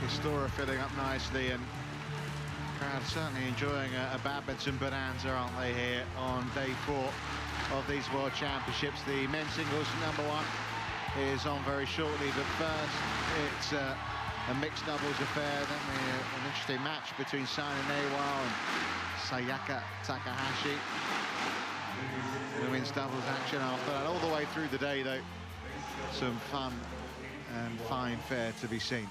The store filling up nicely, and crowd certainly enjoying a badminton bonanza, aren't they, here on day 4 of these World Championships. The men's singles #1 is on very shortly, but first it's a mixed doubles affair. Then an interesting match between Saina Nehwal and Sayaka Takahashi. Women's doubles action after that. All the way through the day, though, some fun and fine fare to be seen.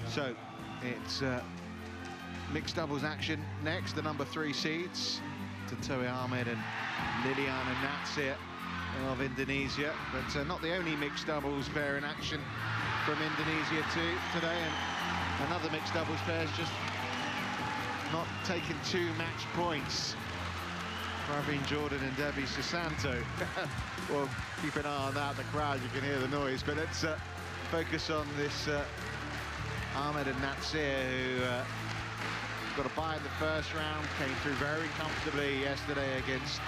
So it's mixed doubles action next. The #3 seeds, Tontowi Ahmed and Liliyana NATSIR of Indonesia, but not the only mixed doubles pair in action from Indonesia today. And another mixed doubles pair has just not taken 2 match points. Praveen Jordan and Debbie Susanto. Well, keep an eye on that, the crowd, you can hear the noise. But let's focus on this Ahmed and NATSIR, who got a bye in the first round, came through very comfortably yesterday against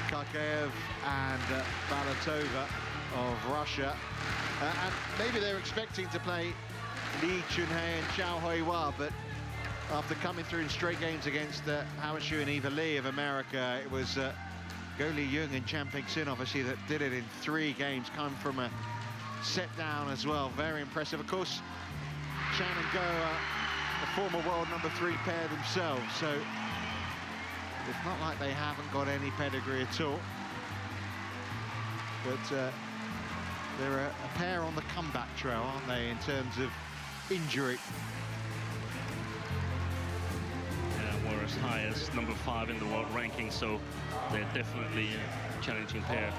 Karkaev and Balatova of Russia. And maybe they were expecting to play Lee Chunhei and Chao Huihua, but after coming through in straight games against Howard Xu and Eva Lee of America, it was Go Lee Jung and Chan Peng Sin, obviously, that did it in 3 games, come from a set down as well. Very impressive. Of course, Chan and Go are a former world #3 pair themselves, so it's not like they haven't got any pedigree at all. But they're a pair on the comeback trail, aren't they, in terms of injury? Were as high as #5 in the world ranking, so they're definitely a challenging pair.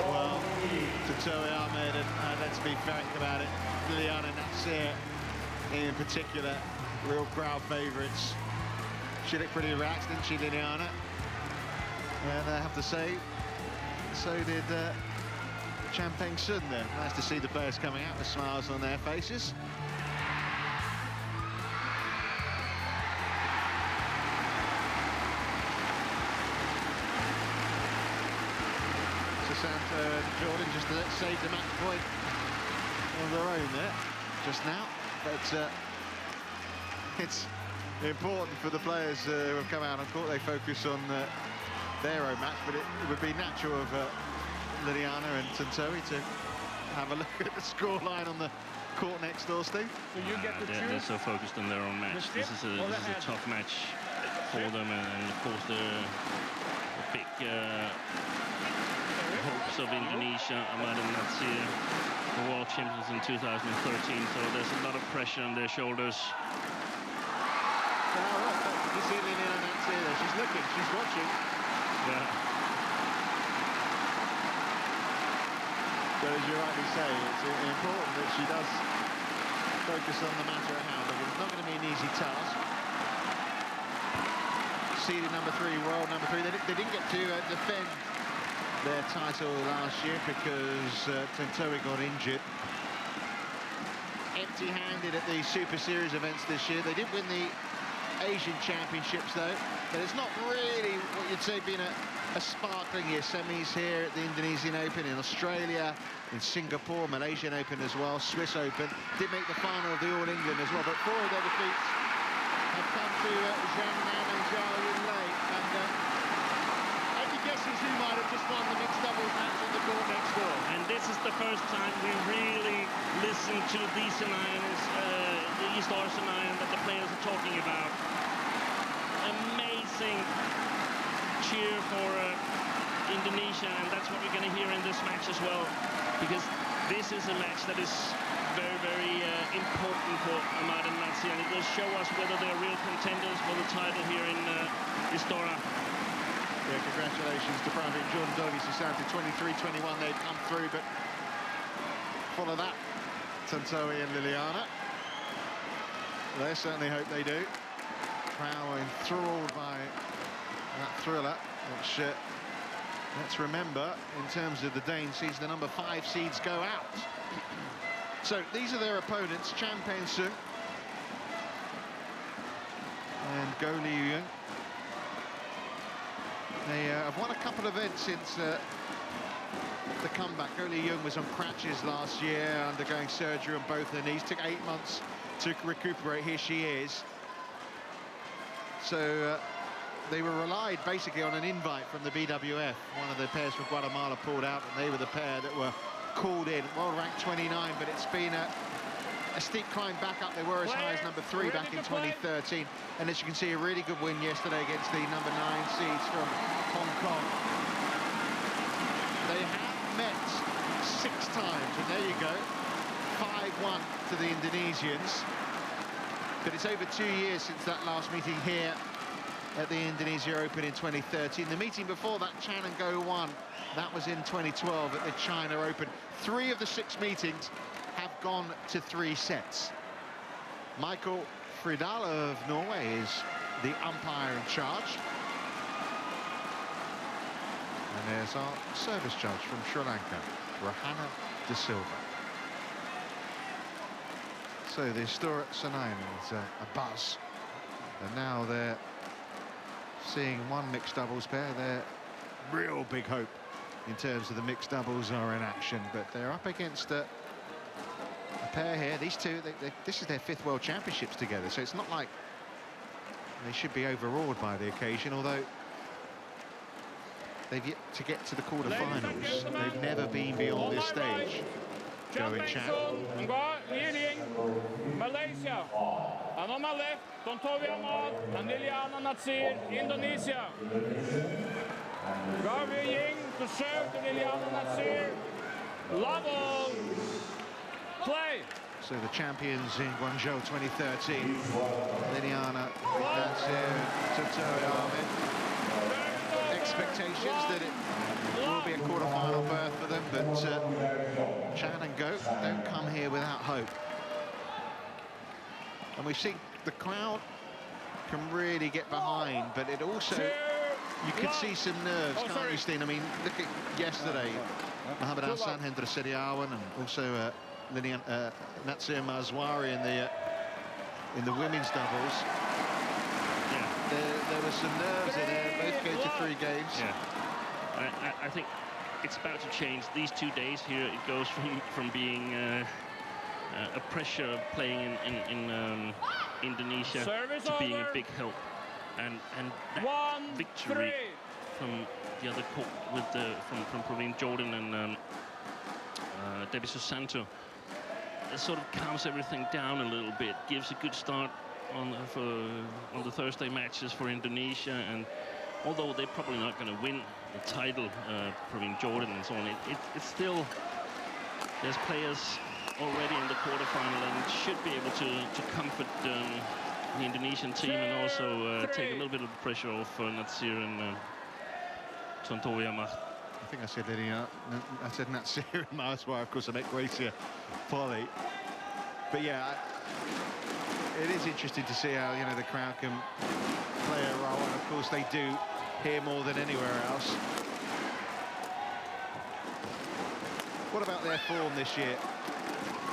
Well, Tontowi Ahmed and let's be frank about it, Liliyana NATSIR in particular, real crowd favourites. She looked pretty relaxed, didn't she, Liliyana? And I have to say, so did Chan Peng Sin there. Nice to see the players coming out with smiles on their faces. Susanto and Jordan just saved the match point on their own there just now, but it's important for the players who have come out on court. They focus on their own match, but it would be natural of Liliyana and Tontowi to have a look at the scoreline on the court next door, Steve. So you get to choose. They're so focused on their own match. This is a tough match for them, and of course the big hopes of Indonesia, Ahmad and NATSIR, the world champions in 2013. So there's a lot of pressure on their shoulders. Now look, you see Liliyana NATSIR there. She's looking, she's watching. Yeah. So as you rightly say, it's important that she does focus on the matter at hand. It's not going to be an easy task. Seeded #3, world #3. They didn't get to defend their title last year because Tontowi got injured. Empty-handed at the Super Series events this year. They did win the Asian Championships, though. But it's not really what you'd say being a sparkling year. Semis here at the Indonesian Open, in Australia, in Singapore, Malaysian Open as well, Swiss Open. Did make the final of the All England as well, but 4 of their defeats have come to Zhang Nan and Zhao Yunlei. And any guesses who might have just won the mixed doubles match on the court next door? And this is the first time we really listen to these Sanayanas, the East Sanayan that the players are talking about. Amazing cheer for Indonesia, and that's what we're going to hear in this match as well, because this is a match that is very, very important for Ahmad and NATSIR, and it will show us whether they're real contenders for the title here in Istora. Yeah, congratulations to Praveen Jordan, Debbie Susanto, 23-21 they've come through, but follow that, Tontowi and Liliyana. They certainly hope they do. Crowd enthralled by that thriller, which let's remember, in terms of the Dane seeds, the number 5 seeds go out. So these are their opponents, Peng and Go Liyana. They have won a couple of events since the comeback. Go Liyana was on crutches last year, undergoing surgery on both her knees. Took 8 months to recuperate. Here she is. So they were relied basically on an invite from the BWF. One of the pairs from Guatemala pulled out, and they were the pair that were called in. Well ranked 29, but it's been a steep climb back up. They were as high as number 3 back in 2013. And as you can see, a really good win yesterday against the number 9 seeds from Hong Kong. They have met 6 times, and there you go. 5-1 to the Indonesians. But it's over 2 years since that last meeting here at the Indonesia Open in 2013. The meeting before that, Chan and Go won. That was in 2012 at the China Open. 3 of the 6 meetings have gone to 3 sets. Michael Fridal of Norway is the umpire in charge. And there's our service judge from Sri Lanka, Rahana De Silva. So the historic Senayan is a buzz. And now they're seeing one mixed doubles pair. Their real big hope in terms of the mixed doubles are in action, but they're up against a pair here. These two, this is their 5th World Championships together, so it's not like they should be overawed by the occasion, although they've yet to get to the quarterfinals. They've never been beyond this stage. Go in Chan. Ying, Malaysia. And on my left, Tontowi and Liliyana, NATSIR, Indonesia. Ying to serve to Liliyana, NATSIR. Level. Play. So the champions in Guangzhou 2013, Liliyana, NATSIR, Tontowi AHMAD. Expectations that it will be a quarter-final berth for them, but Chan and Go don't come here without hope. And we've seen the crowd can really get behind, but it also, you can see some nerves, can't you, Steen? I mean, look at yesterday, Muhammad Hassan, Hendra Setiawan, and also NATSIR Mazwari in the women's doubles. Yeah. There were some nerves in there, both go to 3 games. Yeah. I think it's about to change. These 2 days here, it goes from being a pressure of playing in Indonesia to being a big help, and that victory from the other court with from Praveen Jordan and Debbie Susanto, it sort of calms everything down a little bit, gives a good start on the Thursday matches for Indonesia. And although they're probably not going to win the title, Praveen Jordan and so on, it's still, there's players already in the quarterfinal and should be able to comfort the Indonesian team, and also take a little bit of the pressure off NATSIR and Tontowi. I think I said Liliyana. I said NATSIR and Mazwari. Of course, I meant Gracia Polly. But yeah, it is interesting to see how, you know, the crowd can play a role, and of course they do here more than anywhere else. What about their form this year?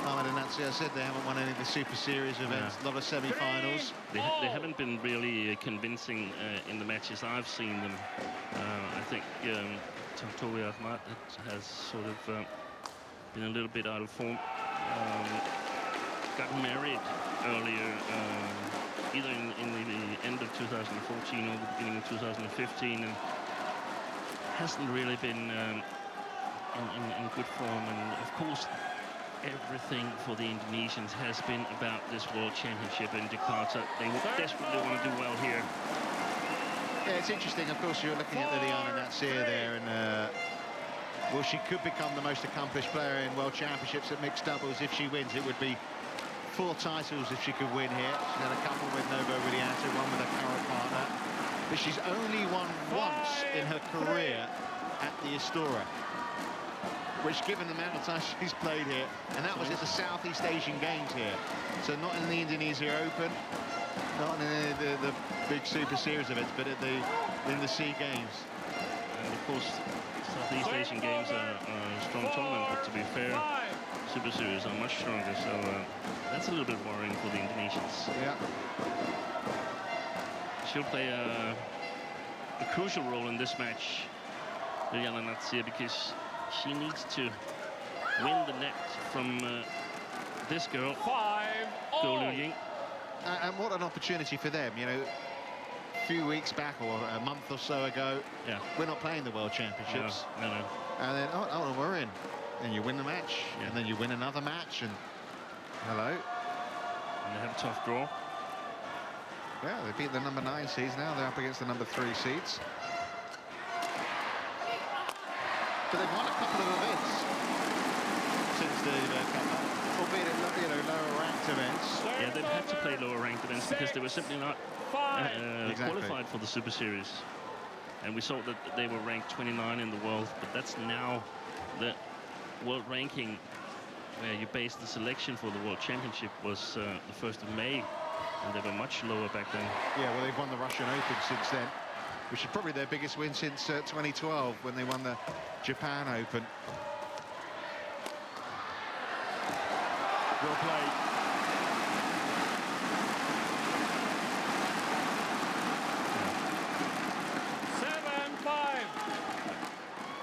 AHMAD and NATSIR, I said they haven't won any of the Super Series events, a lot of semi-finals. They haven't been really convincing in the matches I've seen them. I think Tontowi AHMAD has sort of been a little bit out of form. Got married earlier, either in the end of 2014 or the beginning of 2015, and hasn't really been in good form. And of course, everything for the Indonesians has been about this World Championship in Jakarta. They desperately want to do well here. Yeah, it's interesting. Of course, you're looking at Liliyana NATSIR there, and well, she could become the most accomplished player in World Championships at mixed doubles if she wins. It would be 4 titles if she could win here. She's had a couple with Novo Widianto, one with her current partner, but she's only won once in her career at the Astora, which, given the amount of time she's played here, and that was at the Southeast Asian Games here. So not in the Indonesia Open, not in the big Super Series events, but in the SEA Games. And of course, Southeast Asian Games are a strong tournament, but to be fair, Super Series are much stronger, so that's a little bit worrying for the Indonesians. Yeah. She'll play a crucial role in this match, Liliyana NATSIR, because she needs to win the net from this girl, Ying. And what an opportunity for them, you know. A few weeks back or a month or so ago, yeah, we're not playing the World Championships. No. And then, oh, we're in. And you win the match, and then you win another match, and hello. And they have a tough draw. Yeah, they beat the number 9 seeds now. They're up against the number 3 seeds. But they've won a couple of events since they've come up, albeit at, you know, lower ranked events. Yeah, they've had to play lower ranked events because they were simply not qualified for the Super Series. And we saw that they were ranked 29 in the world, but that's now the world ranking where you base the selection for the World Championship was the 1st of May, and they were much lower back then. Yeah, well, they've won the Russian Open since then, which is probably their biggest win since 2012 when they won the Japan Open. Well played.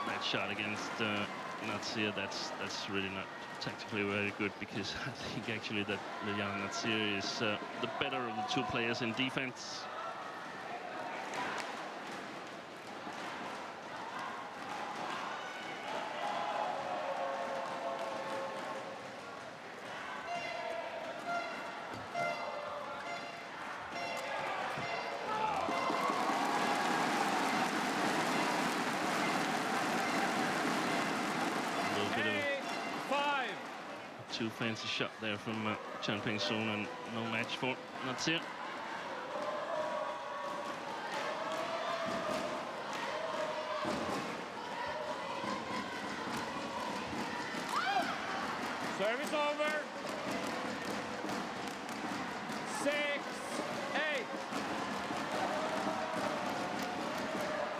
That shot against NATSIR, that's really not tactically very good, because I think actually that Liliyana NATSIR is the better of the 2 players in defense. Too fancy shot there from Peng Soon, and no match for NATSIR. Service over. 6-8.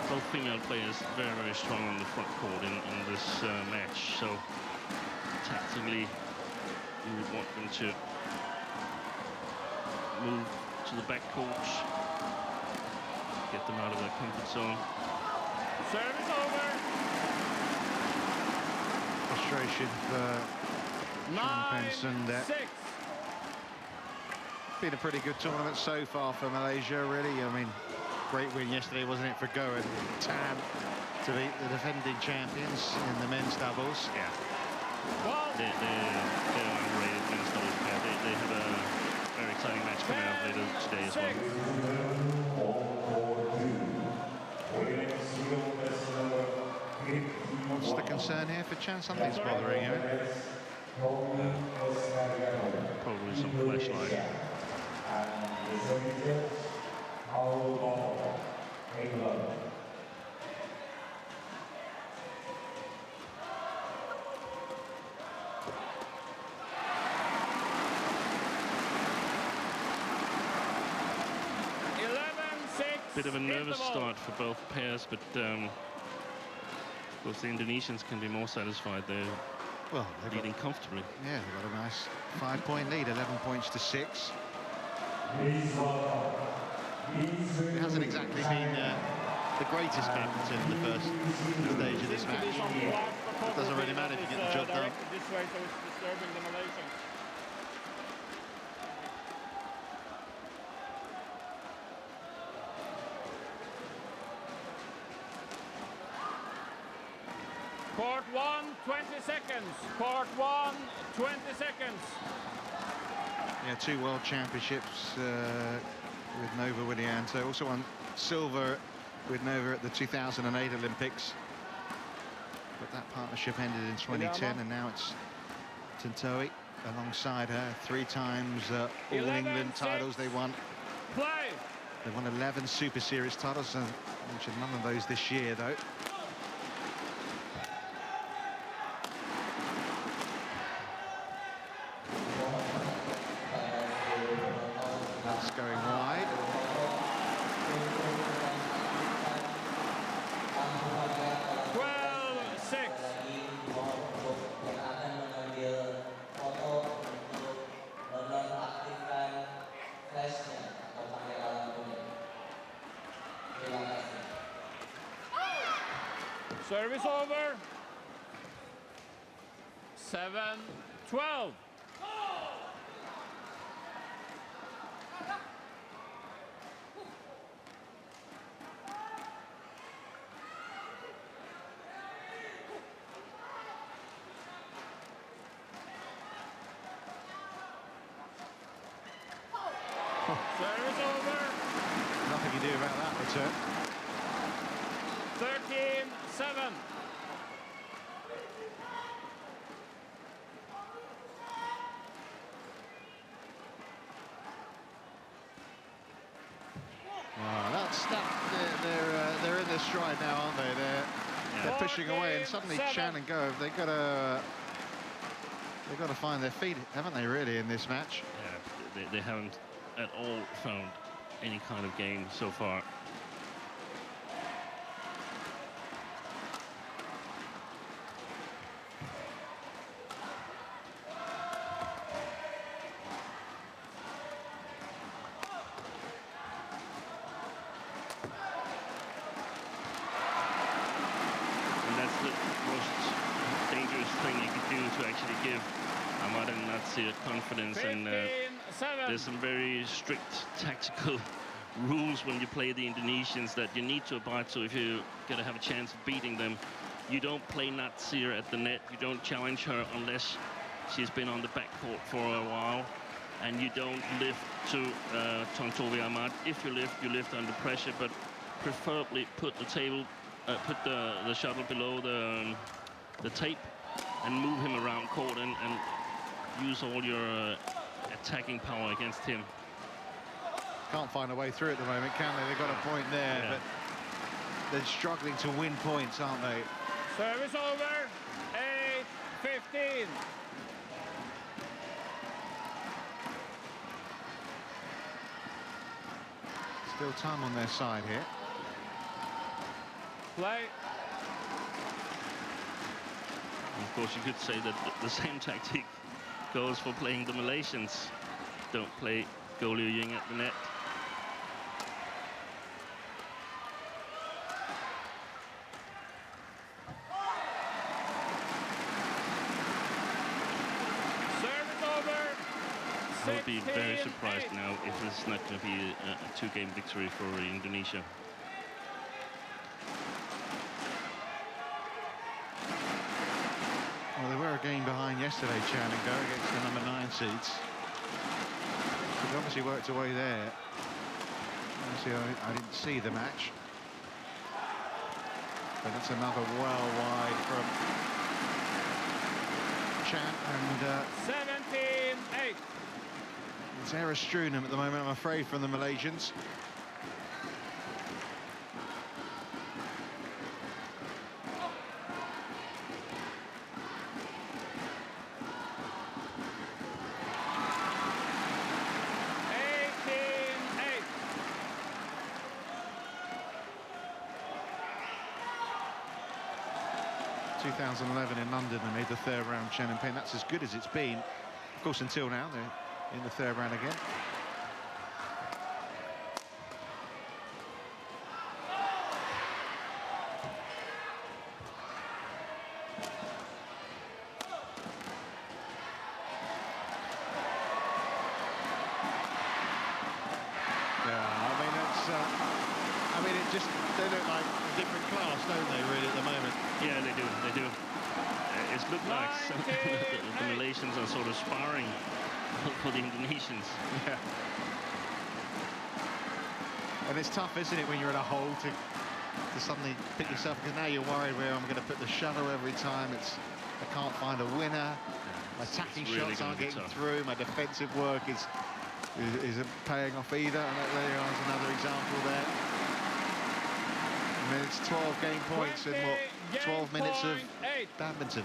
Both female players very, very strong on the front court in this match, so tactically you would want them to move to the back court, get them out of their comfort zone. Service over. Frustration for Peng there. 9-6. Been a pretty good tournament so far for Malaysia, really. I mean, great win yesterday, wasn't it, for Go and Tan to beat the defending champions in the men's doubles. Yeah. They're underrated men's doubles pair. They have a very exciting match coming up later today as well. What's the concern here for Chan? Something's bothering him. Probably some flashlight. Bit of a nervous start for both pairs, but of course the Indonesians can be more satisfied. They're leading comfortably. Yeah, they've got a nice 5-point lead, 11 points to 6. It hasn't exactly been the greatest badminton in the first stage of this match. It doesn't really matter if you get the job done. This way, so it's disturbing the Malaysians. Court 1, 20 seconds. Court 1, 20 seconds. Yeah, 2 World Championships with Nova Widianto. Also won silver with Nova at the 2008 Olympics. But that partnership ended in 2010, and now it's Tontowi alongside her. 3 times All England titles they won. Play. They won 11 Super Series titles, and mentioned none of those this year, though. That's going wide. Service over. 7-12. Service over. Nothing you do about that return. 13-7. They're in their stride now, aren't they? They're pushing away, and suddenly Chan and Gove, they've got to find their feet, haven't they? Really, in this match. Yeah, they haven't at all found any kind of game so far. To actually give AHMAD and NATSIR confidence, and there's some very strict tactical rules when you play the Indonesians that you need to abide to if you're going to have a chance of beating them. You don't play NATSIR at the net, you don't challenge her unless she's been on the backcourt for a while, and you don't lift to Tontowi AHMAD. If you lift under pressure, but preferably put the table, put the shuttle below the tape and move him around court and use all your attacking power against him. Can't find a way through at the moment, can they? They've got a point there, yeah. But they're struggling to win points, aren't they? Service over. 8-15. Still time on their side here. Play. Of course, you could say that the same tactic goes for playing the Malaysians. Don't play goalie Ying at the net. Service over. I would be very surprised now if it's not going to be a two-game victory for Indonesia. Well, they were a game behind yesterday, Chan and Go, against the number 9 seeds. They've obviously worked away there. Obviously, I didn't see the match. But that's another well wide from Chan, and 17-8. it's error strewn at the moment, I'm afraid, from the Malaysians. In London, they made the third round, Chen and Peng. That's as good as it's been, of course, until now. They're in the third round again. They look like a different class, don't they, really, at the moment? Yeah, they do. It's looked like the Malaysians are sort of sparring for the Indonesians. Yeah. And it's tough, isn't it, when you're in a hole to suddenly pick yourself, because now you're worried where I'm going to put the shuttle every time. I can't find a winner. My attacking shots aren't getting through. My defensive work isn't paying off either. And there is another example there. I mean, it's 12 game points in what, 12 minutes of badminton.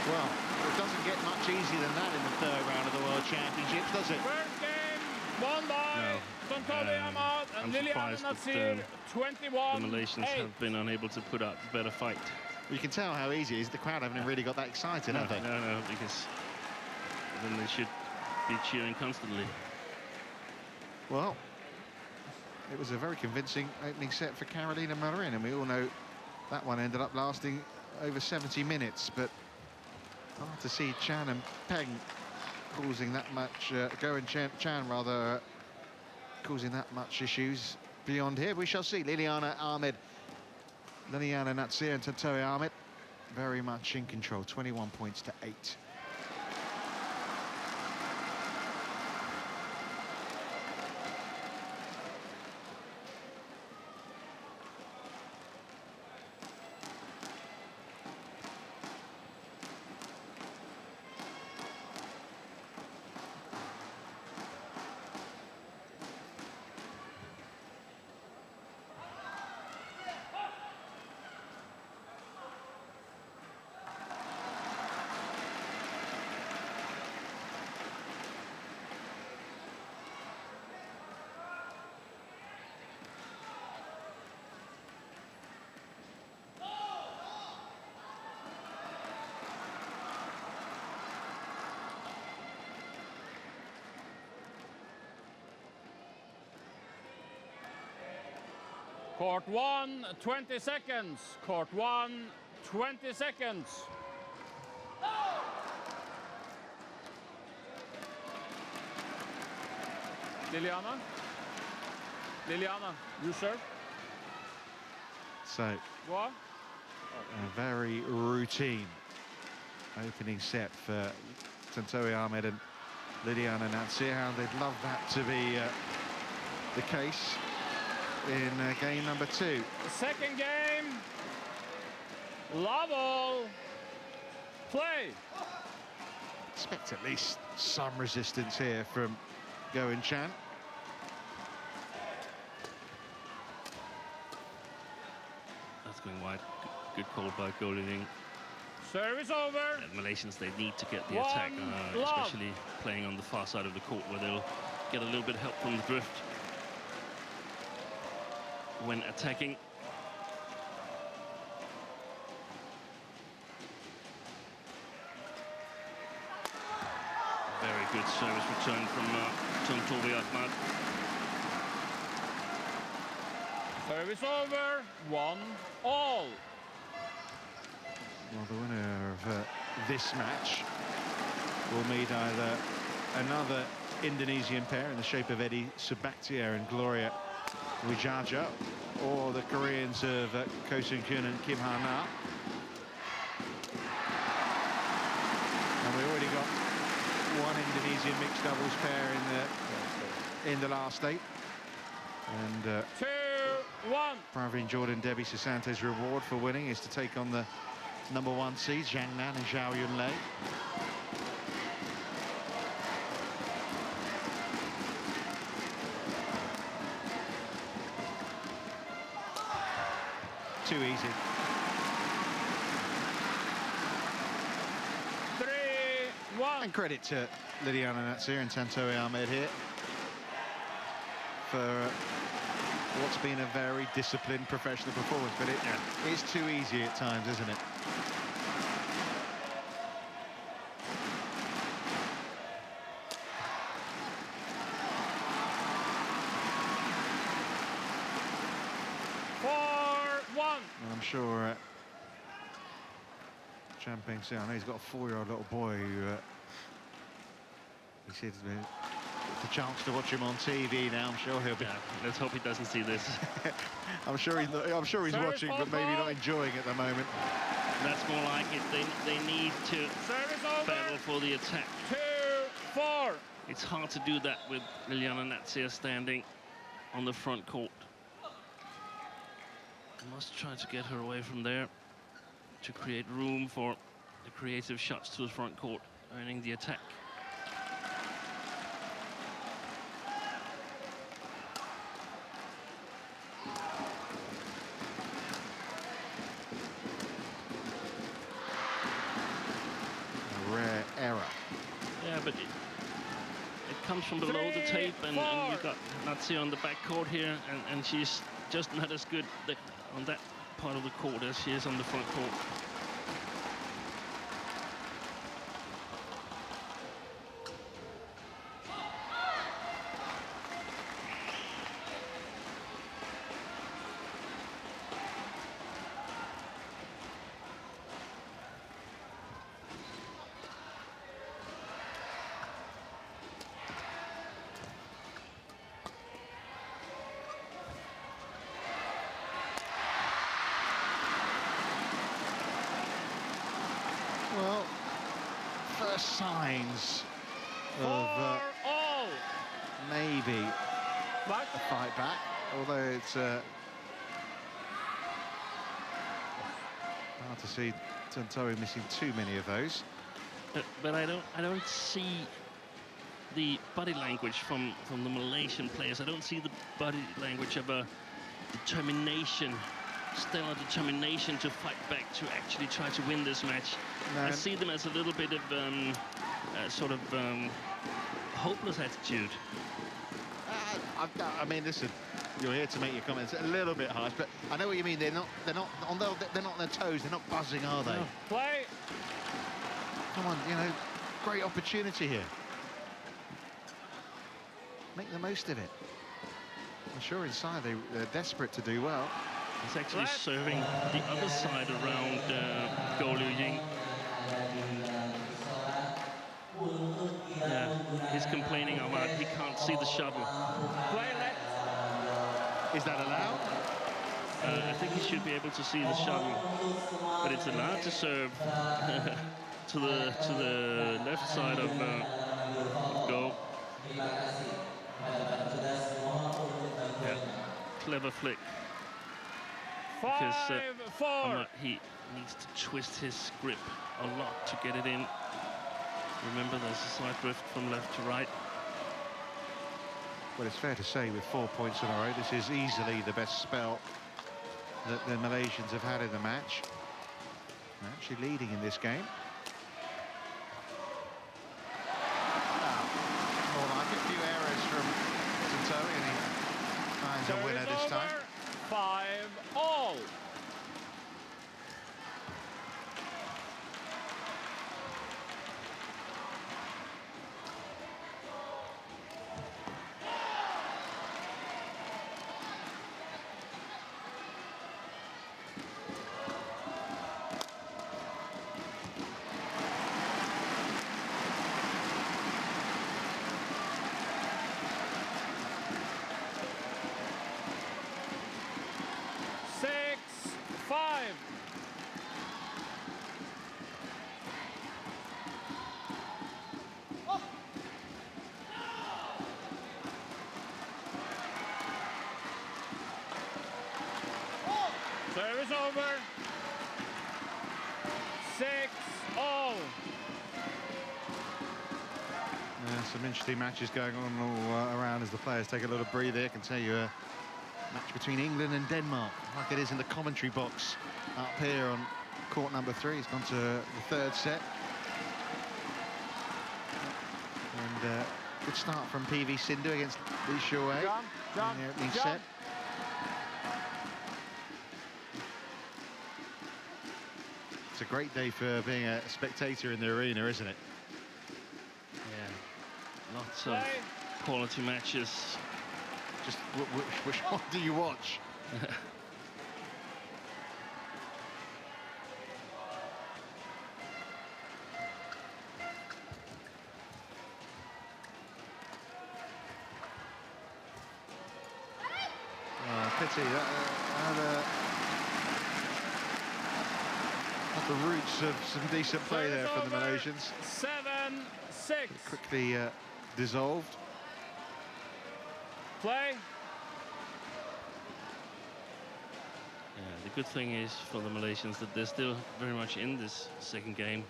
Well, it doesn't get much easier than that in the third round of the World Championships, does it? First game won by Tontowi, AHMAD, and Liliyana, NATSIR, The 21-8. Malaysians have been unable to put up a better fight. You can tell how easy it is. The crowd haven't really got that excited, have they? No, because then they should be cheering constantly. Well, it was a very convincing opening set for Carolina Marin, and we all know that one ended up lasting over 70 minutes, but hard to see Chan and Peng causing that much, Chan rather, causing that much issues beyond here. We shall see. Liliyana, AHMAD, Liliyana, NATSIR and Tontowi, AHMAD very much in control, 21 points to 8. Court 1, 20 seconds. Court 1, 20 seconds. Liliyana. Liliyana, you serve. So, What? a very routine opening set for Tontowi, AHMAD and Liliyana, NATSIR. How they'd love that to be the case in game number 2. The second game. Love all. Play. Expect at least some resistance here from Go and Chan. That's going wide. Good call by Ying. Service over. And Malaysians, they need to get the attack, especially playing on the far side of the court where they'll get a little bit of help from the drift when attacking. Very good service return from Tontowi, AHMAD. Service over. 1-all. Well, the winner of this match will meet either another Indonesian pair in the shape of Eddie Subaktia and Gloria Wijaja, or the Koreans of Ko Seung-kyun and Kim Ha-na. And we already got one Indonesian mixed doubles pair in the last 8. And 2-1. Praveen Jordan, Debbie Susante's reward for winning is to take on the number 1 seeds, Zhang Nan and Zhao Yunlei. Too easy. 3-1. And credit to Liliyana, NATSIR and Tontowi, AHMAD here for what's been a very disciplined professional performance, but it is too easy at times, isn't it? I'm sure Chan Peng, I know he's got a 4-year-old little boy who he said the chance to watch him on TV now. I'm sure he'll be. Yeah, let's hope he doesn't see this. I'm sure he's not, I'm sure he's watching, but maybe not enjoying it at the moment. That's more like it. They need to battle for the attack. 2-4. It's hard to do that with Liliyana, NATSIR standing on the front court. Must try to get her away from there to create room for the creative shots to the front court, earning the attack. A rare error. Yeah, but it comes from below the tape, and we've got NATSIR on the back court here, and she's just not as good on that part of the court as she is on the front court. Well, first signs of maybe a fight back, although it's hard to see Tontowi missing too many of those. But I don't see the body language from the Malaysian players. I don't see the body language of a determination, stellar determination to fight back, to actually try to win this match. No. I see them as a little bit of hopeless attitude. I mean, listen, you're here to make your comments a little bit harsh, but I know what you mean. They're not on their toes. They're not buzzing, are they? No. Play. Come on, you know, great opportunity here. Make the most of it. I'm sure inside they're desperate to do well. He's actually serving the other side around goalie Ying. Yeah, he's complaining about he can't see the shuttle. Is that allowed? I think he should be able to see the shuttle, but it's allowed to serve to the left side of goal. Yeah, clever flick. Because he needs to twist his grip a lot to get it in. Remember, there's a side drift from left to right. Well, it's fair to say with 4 points in a row, this is easily the best spell that the Malaysians have had in the match. They're actually leading in this game. More like a few errors from Tontowi, and he finds a winner this time. 5-all. Service over. 6-all. Some interesting matches going on all around as the players take a little breather. I can tell you a match between England and Denmark, like it is in the commentary box up here on court number 3. It's gone to the third set. And good start from PV Sindhu against Lee Shuai in the opening set. It's a great day for being a spectator in the arena, isn't it? Yeah, lots of quality matches. Just which one do you watch? Pity that the roots of some decent play there from the Malaysians. 7-6. Quickly dissolved. Play. Yeah, the good thing is for the Malaysians that they're still very much in this second game.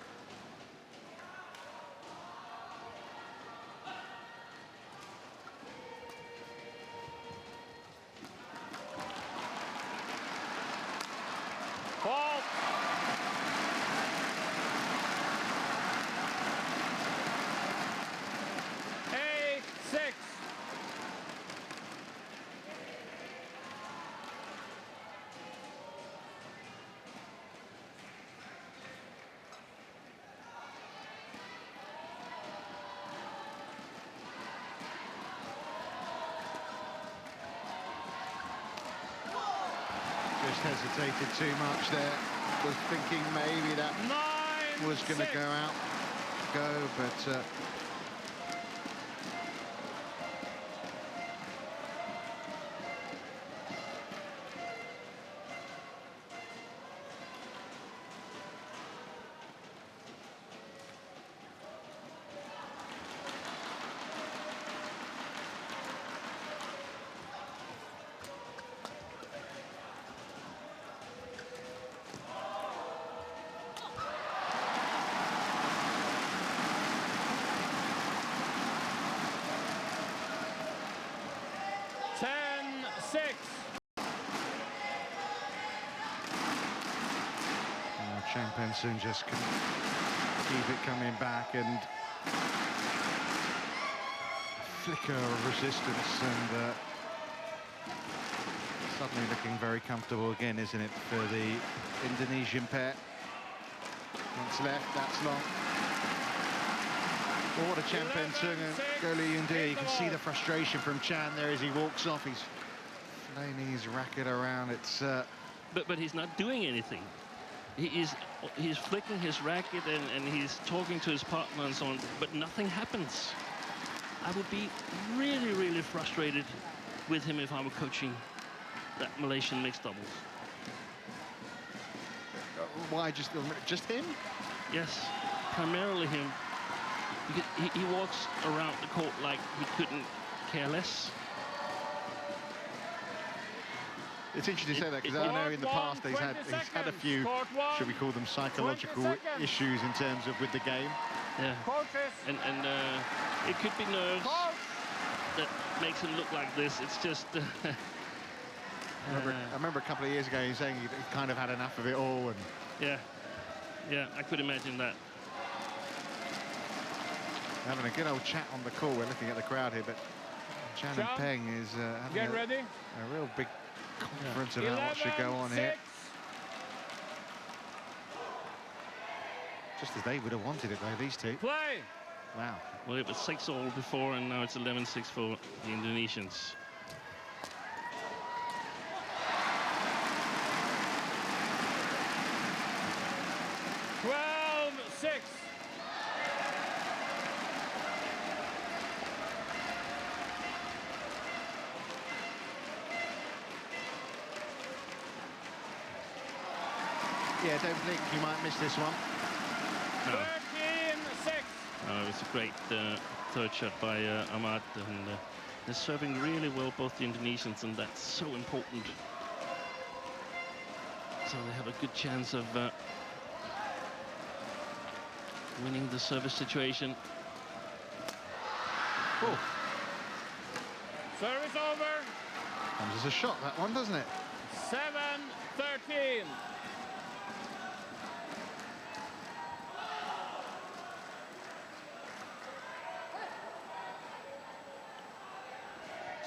just hesitated too much there. Was thinking maybe that was going to go, but Peng just can keep it coming back, and flicker of resistance, and suddenly looking very comfortable again, isn't it, for the Indonesian pair? Once left, that's long. Well, what a Peng and Liliyana do. You can see the frustration from Chan there as he walks off. He's flaming his racket around. It's but he's not doing anything. He's flicking his racket and he's talking to his partner and so on, but nothing happens. I would be really, really frustrated with him if I were coaching that Malaysian mixed doubles. Why just him? Yes, primarily him. Because he walks around the court like he couldn't care less. It's interesting to say that, because I know in the past he's had a few, should we call them, psychological issues in terms of with the game. Yeah. And it could be nerves that makes him look like this. It's just. I remember a couple of years ago he was saying he kind of had enough of it all, and. Yeah, I could imagine that. Having a good old chat on the call. We're looking at the crowd here, but Chan and Peng is having a real big conference about what should go on here. Just as they would have wanted it, though, these two. Play! Wow. Well, it was 6-all before, and now it's 11-6 for the Indonesians. Yeah, don't think you might miss this one. No. 13-6. It was a great third shot by AHMAD, and they're serving really well, both the Indonesians, and that's so important. So they have a good chance of winning the service situation. Oh. Service over. Comes as a shot, that one, doesn't it? 7-13.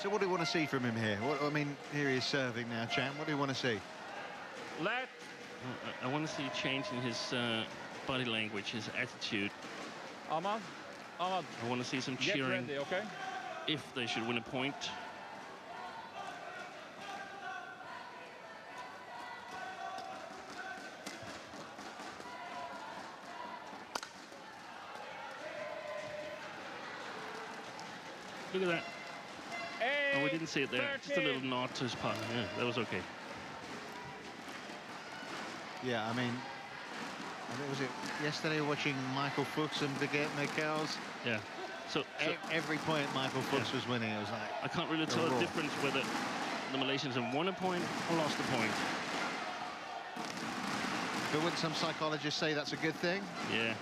So what do you want to see from him here? I mean, here he is serving now, Chan. What do you want to see? I want to see a change in his body language, his attitude. AHMAD. I want to see some cheering. Get ready, okay? If they should win a point. Look at that. Oh, we didn't see it there. 13. Just a little nod to his partner. Yeah, that was okay. Yeah, I mean, was it yesterday watching Michael Fuchs and Birgit Michaels? Yeah. So every point Michael Fuchs was winning, it was like... I can't really tell the difference whether the Malaysians have won a point or lost a point. But wouldn't some psychologists say that's a good thing? Yeah.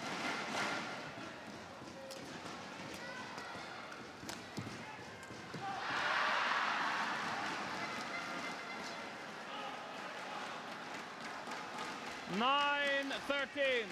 Nine, 13.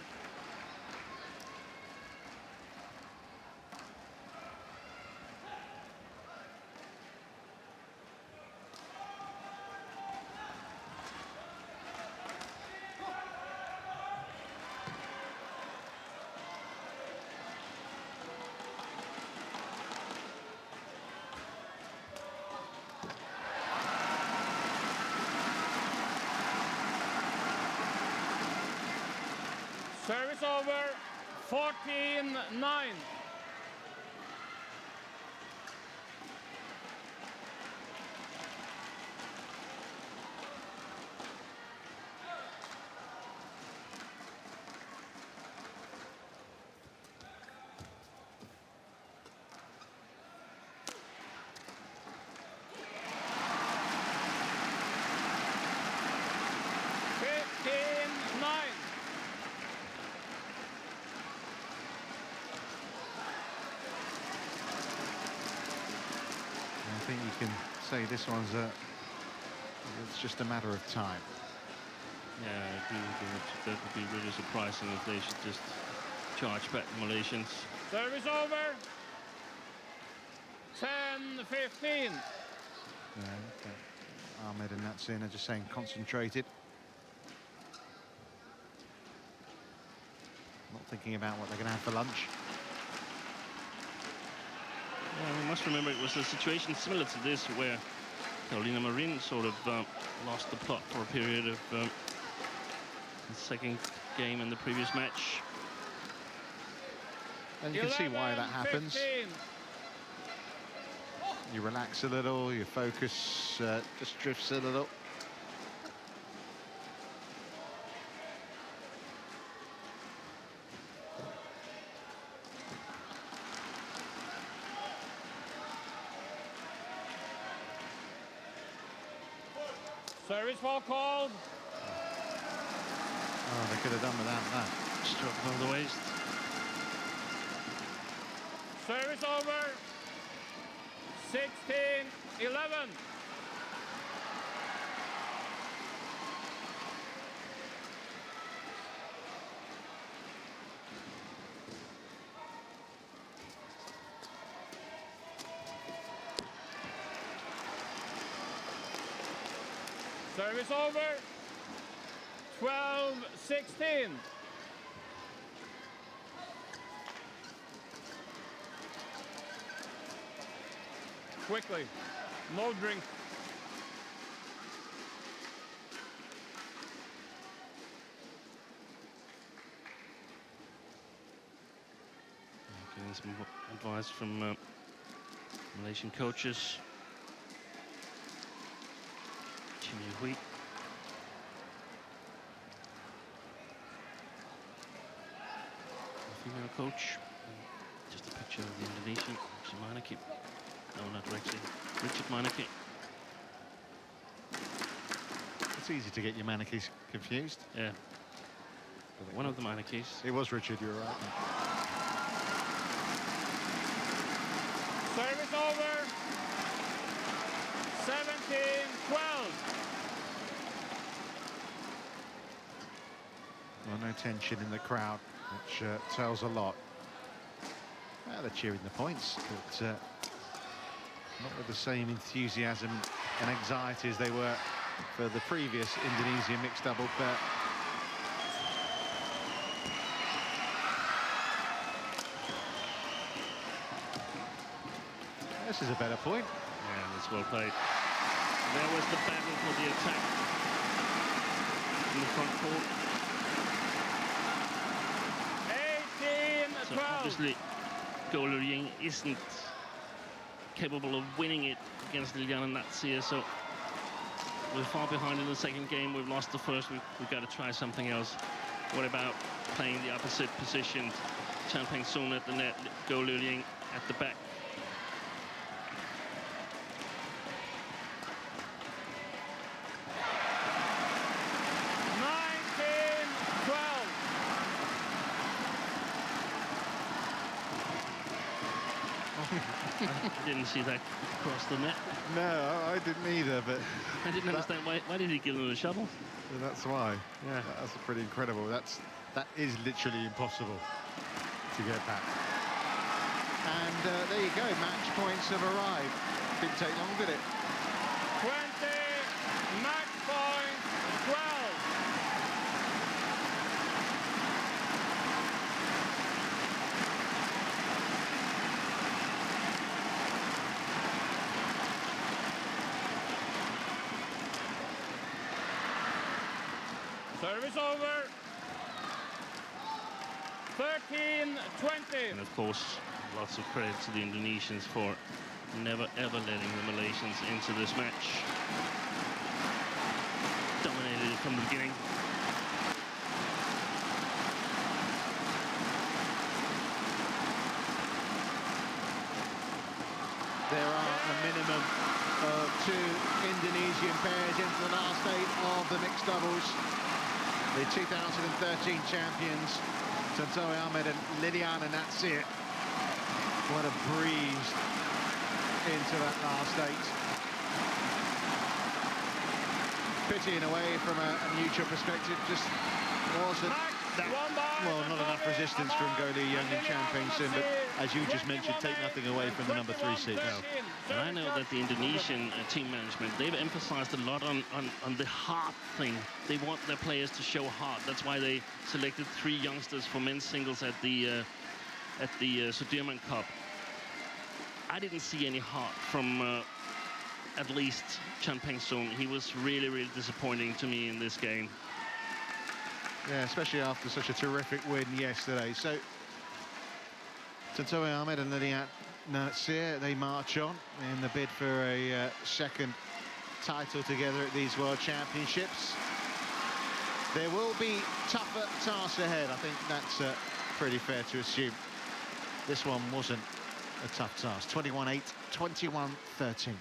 Service over. 14-9. I think you can say this one's it's just a matter of time. Yeah, I agree with you. That would be really surprising if they should just charge back the Malaysians. Service over. 10-15. Ahmed and NATSIR are just saying concentrated. Not thinking about what they're going to have for lunch. Yeah, we must remember it was a situation similar to this where Carolina Marin sort of lost the plot for a period of the second game in the previous match. And you can see why that happens. 15. You relax a little, your focus just drifts a little. Service ball called. Oh, they could have done without that. Struck on the waist. Service over. 16-11. Service over. 12-16. Quickly. No drink. Getting some advice from Malaysian coaches. Hui. Female coach. Just a picture of the Indonesian. Manaki. No, not Rexy. Richard Manaki. It's easy to get your Manakis confused. Yeah. One of the Manakis. It was Richard, you were right. Service over. 17-12. Well, no tension in the crowd, which tells a lot. They're cheering the points, but not with the same enthusiasm and anxiety as they were for the previous Indonesian mixed double pair. This is a better point. Yeah, that's well played. There was the battle for the attack in the front court. 18-12. So obviously, Ying isn't capable of winning it against Liliyana and NATSIR, so we're far behind in the second game. We've lost the first. We've got to try something else. What about playing the opposite position? Peng soon at the net, Ying at the back. Didn't see that cross the net. No, I didn't either, but I didn't understand why did he give them a shuttle? That's why. Yeah, that's pretty incredible. That is literally impossible to get back. And there you go. Match points have arrived. Didn't take long, did it? 20 match points. 12. Service over. 13-20. And of course, lots of credit to the Indonesians for never ever letting the Malaysians into this match. Dominated it from the beginning. There are a minimum of 2 Indonesian pairs into the last 8 of the mixed doubles. The 2013 champions, Tontowi Ahmed and Liliyana NATSIR, would have breezed into that last 8. Pity in a way from a neutral perspective, just wasn't that, well, not enough resistance from goalie Ying and Peng, but as you just mentioned, take nothing away from the number 3 seed. And I know that the Indonesian team management, they've emphasized a lot on the heart thing. They want their players to show heart. That's why they selected 3 youngsters for men's singles at the Sudirman Cup. I didn't see any heart from at least Chan Peng Sung. He was really, really disappointing to me in this game. Yeah, especially after such a terrific win yesterday. So, Tontowi Ahmed and Liliyana NATSIR, they march on in the bid for a second title together at these World Championships. There will be tougher tasks ahead. I think that's pretty fair to assume. This one wasn't a tough task. 21-8, 21-13.